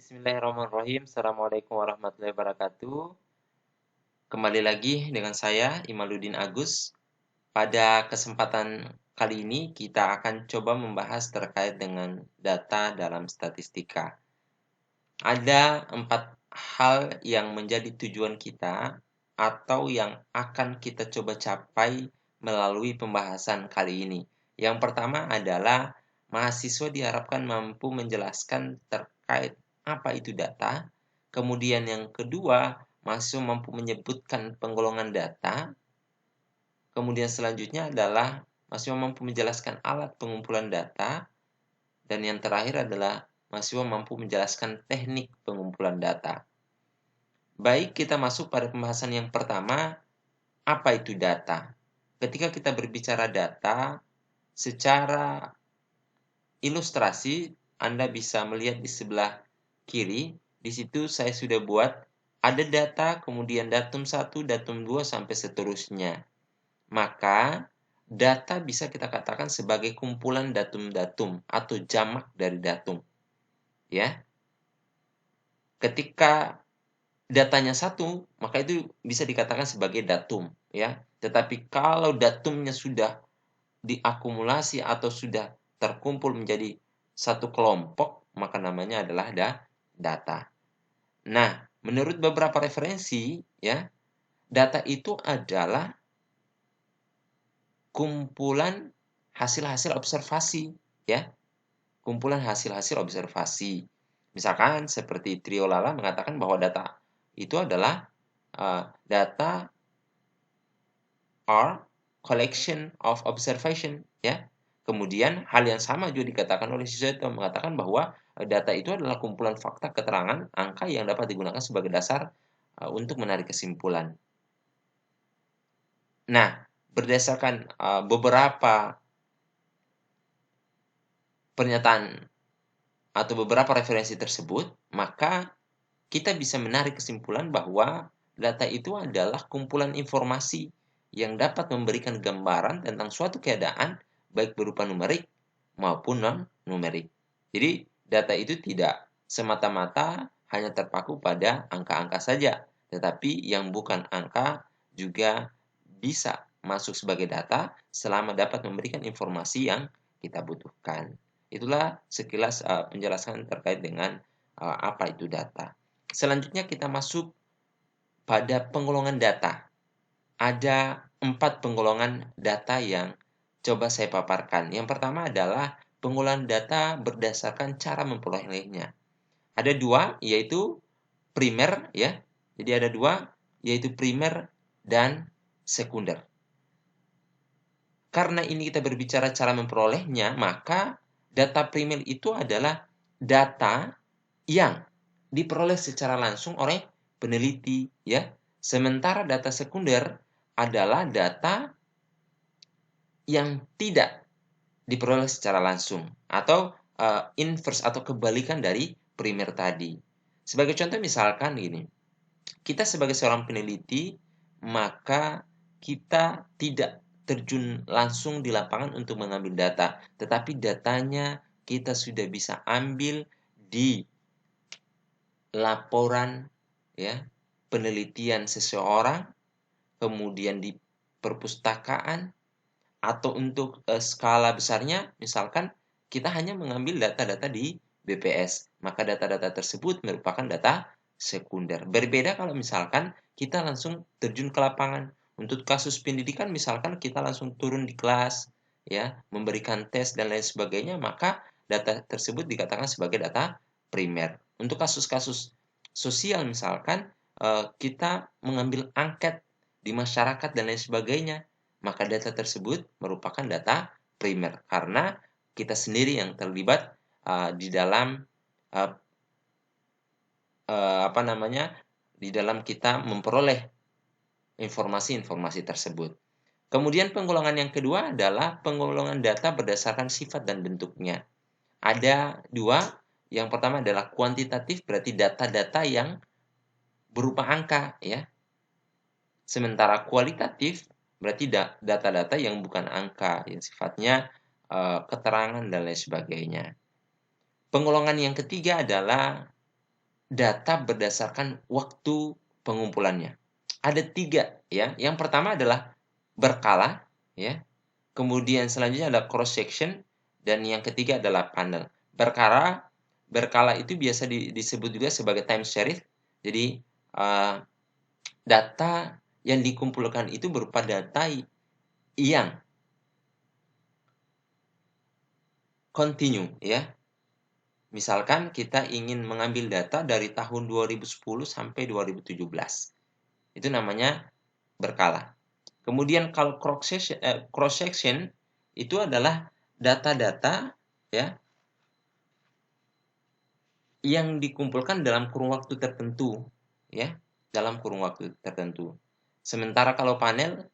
Bismillahirrahmanirrahim. Assalamualaikum warahmatullahi wabarakatuh. Kembali lagi dengan saya, Imaluddin Agus. Pada kesempatan kali ini, kita akan coba membahas terkait dengan data dalam statistika. Ada 4 hal yang menjadi tujuan kita atau yang akan kita coba capai melalui pembahasan kali ini. Yang pertama adalah mahasiswa diharapkan mampu menjelaskan terkait apa itu data. Kemudian yang kedua, mahasiswa mampu menyebutkan penggolongan data. Kemudian selanjutnya adalah mahasiswa mampu menjelaskan alat pengumpulan data. Dan yang terakhir adalah mahasiswa mampu menjelaskan teknik pengumpulan data. Baik, kita masuk pada pembahasan yang pertama, apa itu data? Ketika kita berbicara data, secara ilustrasi, Anda bisa melihat di sebelah kiri, di situ saya sudah buat ada data, kemudian datum 1, datum 2, sampai seterusnya. Maka, data bisa kita katakan sebagai kumpulan datum-datum atau jamak dari datum. Ya. Ketika datanya 1, maka itu bisa dikatakan sebagai datum, ya. Tetapi kalau datumnya sudah diakumulasi atau sudah terkumpul menjadi satu kelompok, maka namanya adalah data. Nah, menurut beberapa referensi, ya, data itu adalah kumpulan hasil-hasil observasi, ya. Kumpulan hasil-hasil observasi. Misalkan seperti Triolala mengatakan bahwa data itu adalah data are collection of observation, ya. Kemudian hal yang sama juga dikatakan oleh Suseto, mengatakan bahwa data itu adalah kumpulan fakta, keterangan, angka yang dapat digunakan sebagai dasar untuk menarik kesimpulan. Nah, berdasarkan beberapa pernyataan atau beberapa referensi tersebut, maka kita bisa menarik kesimpulan bahwa data itu adalah kumpulan informasi yang dapat memberikan gambaran tentang suatu keadaan baik berupa numerik maupun non-numerik. Jadi, data itu tidak semata-mata hanya terpaku pada angka-angka saja, tetapi yang bukan angka juga bisa masuk sebagai data selama dapat memberikan informasi yang kita butuhkan. Itulah sekilas penjelasan terkait dengan apa itu data. Selanjutnya kita masuk pada penggolongan data. Ada 4 penggolongan data yang coba saya paparkan. Yang pertama adalah penggolongan data berdasarkan cara memperolehnya. Ada 2, yaitu primer, ya. Jadi ada 2, yaitu primer dan sekunder. Karena ini kita berbicara cara memperolehnya, maka data primer itu adalah data yang diperoleh secara langsung oleh peneliti, ya. Sementara data sekunder adalah data yang tidak diperoleh secara langsung atau inverse atau kebalikan dari primer tadi. Sebagai contoh misalkan gini, kita sebagai seorang peneliti, maka kita tidak terjun langsung di lapangan untuk mengambil data, tetapi datanya kita sudah bisa ambil di laporan, ya, penelitian seseorang, kemudian di perpustakaan, atau untuk skala besarnya, misalkan kita hanya mengambil data-data di BPS, maka data-data tersebut merupakan data sekunder. Berbeda kalau misalkan kita langsung terjun ke lapangan. Untuk kasus pendidikan, misalkan kita langsung turun di kelas, ya, memberikan tes dan lain sebagainya, maka data tersebut dikatakan sebagai data primer. Untuk kasus-kasus sosial, misalkan kita mengambil angket di masyarakat dan lain sebagainya, maka data tersebut merupakan data primer karena kita sendiri yang terlibat di dalam di dalam kita memperoleh informasi-informasi tersebut. Kemudian penggolongan yang kedua adalah penggolongan data berdasarkan sifat dan bentuknya. Ada 2. Yang pertama adalah kuantitatif, berarti data-data yang berupa angka, ya. Sementara kualitatif berarti data-data yang bukan angka, yang sifatnya keterangan dan lain sebagainya. Penggolongan yang ketiga adalah data berdasarkan waktu pengumpulannya. Ada 3 ya. Yang pertama adalah berkala ya. Kemudian selanjutnya ada cross section dan yang ketiga adalah panel. Berkala itu biasa disebut juga sebagai time series. Jadi data yang dikumpulkan itu berupa data yang continue ya. Misalkan kita ingin mengambil data dari tahun 2010 sampai 2017. Itu namanya berkala. Kemudian kalau cross section itu adalah data-data ya yang dikumpulkan dalam kurun waktu tertentu ya, dalam kurun waktu tertentu. Sementara kalau panel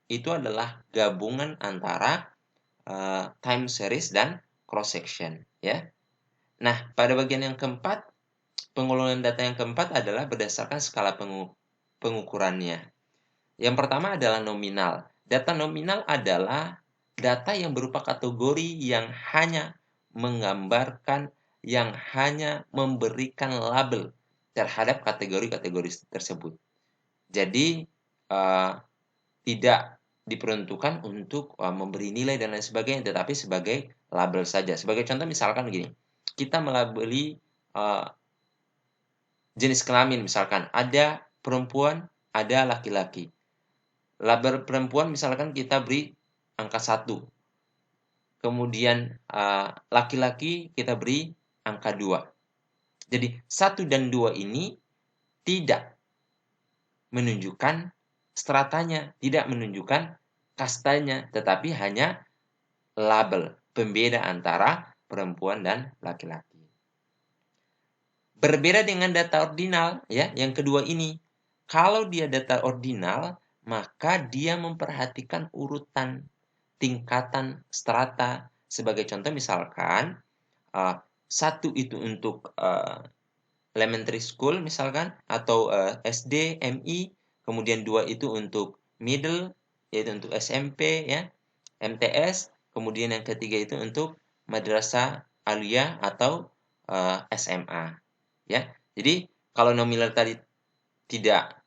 itu adalah gabungan antara time series dan cross section ya. Nah, pada bagian yang keempat, pengolahan data yang keempat adalah berdasarkan skala pengukurannya. Yang pertama adalah nominal. Data nominal adalah data yang berupa kategori yang hanya menggambarkan, yang hanya memberikan label terhadap kategori-kategori tersebut. Jadi, tidak diperuntukkan untuk memberi nilai dan lain sebagainya, tetapi sebagai label saja. Sebagai contoh misalkan begini, kita melabeli jenis kelamin misalkan, ada perempuan, ada laki-laki. Label perempuan misalkan kita beri angka 1. Kemudian laki-laki kita beri angka 2. Jadi 1 dan 2 ini tidak menunjukkan stratanya, tidak menunjukkan kastanya, tetapi hanya label pembeda antara perempuan dan laki-laki. Berbeda dengan data ordinal ya, yang kedua ini. Kalau dia data ordinal, maka dia memperhatikan urutan tingkatan strata. Sebagai contoh misalkan 1 itu untuk elementary school misalkan, atau SD, MI, kemudian 2 itu untuk middle, yaitu untuk SMP ya, MTS, kemudian yang ketiga itu untuk madrasah aliyah atau SMA ya. Jadi kalau nominal tadi tidak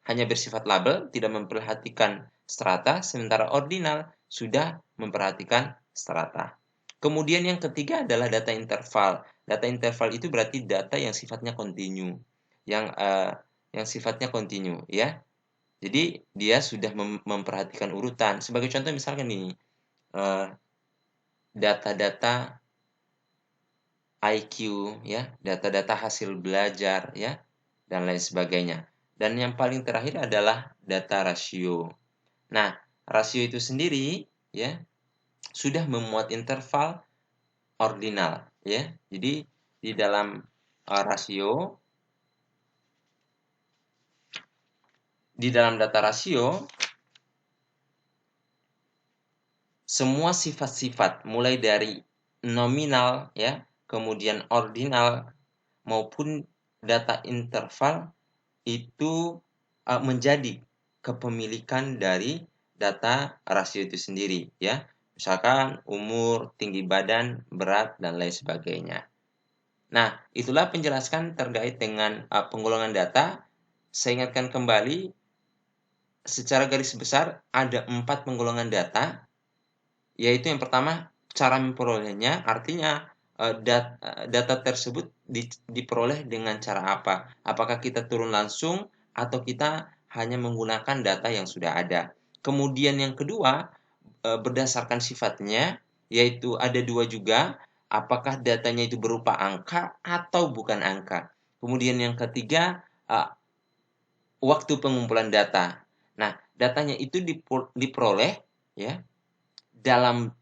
hanya bersifat label, tidak memperhatikan strata, sementara ordinal sudah memperhatikan strata. Kemudian yang ketiga adalah data interval. Data interval itu berarti data yang sifatnya kontinu, yang sifatnya kontinu ya. Jadi dia sudah memperhatikan urutan. Sebagai contoh misalkan ini data-data IQ ya, data-data hasil belajar ya, dan lain sebagainya. Dan yang paling terakhir adalah data rasio. Nah, rasio itu sendiri ya sudah memuat interval ordinal ya. Jadi di dalam rasio, di dalam data rasio semua sifat-sifat mulai dari nominal ya, kemudian ordinal maupun data interval itu menjadi kepemilikan dari data rasio itu sendiri ya. Misalkan umur, tinggi badan, berat, dan lain sebagainya. Nah, itulah penjelasan terkait dengan penggolongan data. Saya ingatkan kembali, secara garis besar ada 4 penggolongan data, yaitu yang pertama cara memperolehnya, artinya data tersebut diperoleh dengan cara apa? Apakah kita turun langsung atau kita hanya menggunakan data yang sudah ada? Kemudian yang kedua, berdasarkan sifatnya, yaitu ada 2 juga, apakah datanya itu berupa angka atau bukan angka. Kemudian yang ketiga, waktu pengumpulan data. Nah, datanya itu diperoleh ya dalam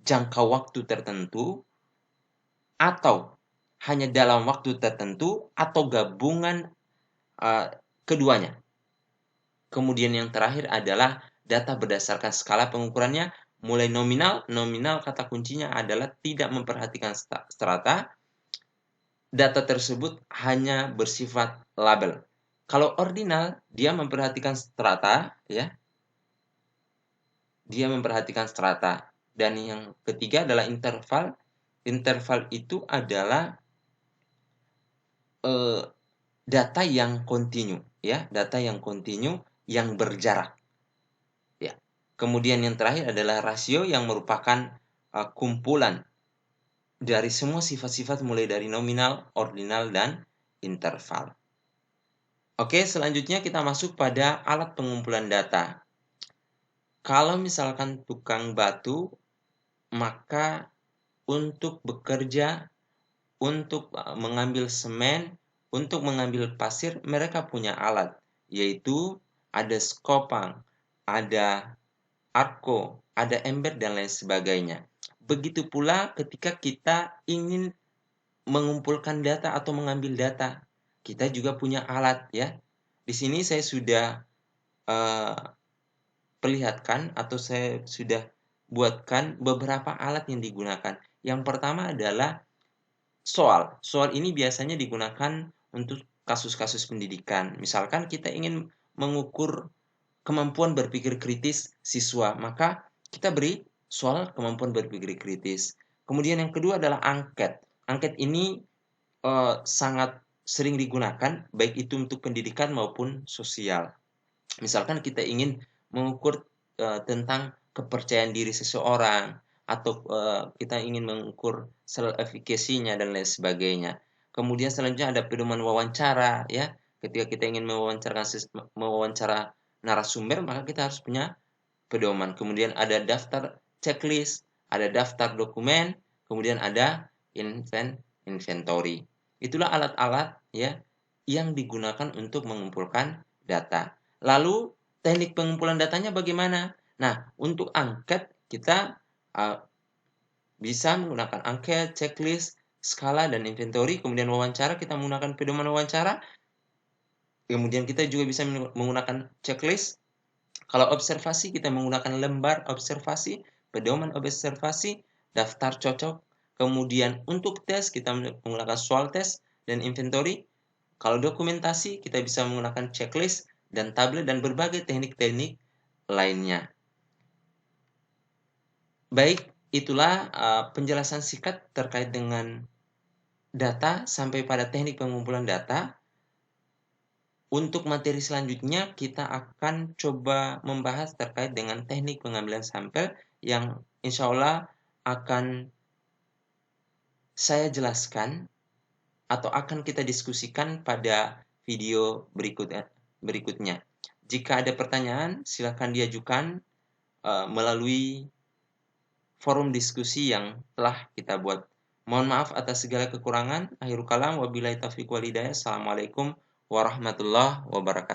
jangka waktu tertentu, atau hanya dalam waktu tertentu, atau gabungan keduanya. Kemudian yang terakhir adalah data berdasarkan skala pengukurannya, mulai nominal. Nominal kata kuncinya adalah tidak memperhatikan strata. Data tersebut hanya bersifat label. Kalau ordinal, dia memperhatikan strata ya. Dia memperhatikan strata. Dan yang ketiga adalah interval. Interval itu adalah data yang kontinu, ya, data yang kontinu yang berjarak. Ya. Kemudian yang terakhir adalah rasio yang merupakan kumpulan dari semua sifat-sifat mulai dari nominal, ordinal, dan interval. Oke, selanjutnya kita masuk pada alat pengumpulan data. Kalau misalkan tukang batu, maka untuk bekerja, untuk mengambil semen, untuk mengambil pasir, mereka punya alat, yaitu ada skopang, ada arko, ada ember, dan lain sebagainya. Begitu pula ketika kita ingin mengumpulkan data atau mengambil data, kita juga punya alat, ya. Di sini saya sudah perlihatkan atau saya sudah buatkan beberapa alat yang digunakan. Yang pertama adalah soal. Soal ini biasanya digunakan untuk kasus-kasus pendidikan. Misalkan kita ingin mengukur kemampuan berpikir kritis siswa, maka kita beri soal kemampuan berpikir kritis. Kemudian yang kedua adalah angket. Angket ini sangat sering digunakan, baik itu untuk pendidikan maupun sosial. Misalkan kita ingin mengukur tentang kepercayaan diri seseorang, atau kita ingin mengukur efekasinya dan lain sebagainya. Kemudian selanjutnya ada pedoman wawancara, ya. Ketika kita ingin mewawancara narasumber, maka kita harus punya pedoman. Kemudian ada daftar checklist, ada daftar dokumen, kemudian ada inventory. Itulah alat-alat, ya, yang digunakan untuk mengumpulkan data. Lalu teknik pengumpulan datanya bagaimana? Nah, untuk angket kita bisa menggunakan angket, checklist, skala, dan inventory. Kemudian wawancara kita menggunakan pedoman wawancara. Kemudian kita juga bisa menggunakan checklist. Kalau observasi kita menggunakan lembar observasi, pedoman observasi, daftar cocok. Kemudian untuk tes kita menggunakan soal tes dan inventory. Kalau dokumentasi kita bisa menggunakan checklist dan tablet dan berbagai teknik-teknik lainnya. Baik, itulah penjelasan singkat terkait dengan data sampai pada teknik pengumpulan data. Untuk materi selanjutnya kita akan coba membahas terkait dengan teknik pengambilan sampel yang insya Allah akan saya jelaskan atau akan kita diskusikan pada video berikutnya. Jika ada pertanyaan, silakan diajukan melalui forum diskusi yang telah kita buat. Mohon maaf atas segala kekurangan. Akhirul kalam, wabillahi taufiq wal hidayah. Assalamualaikum warahmatullahi wabarakatuh.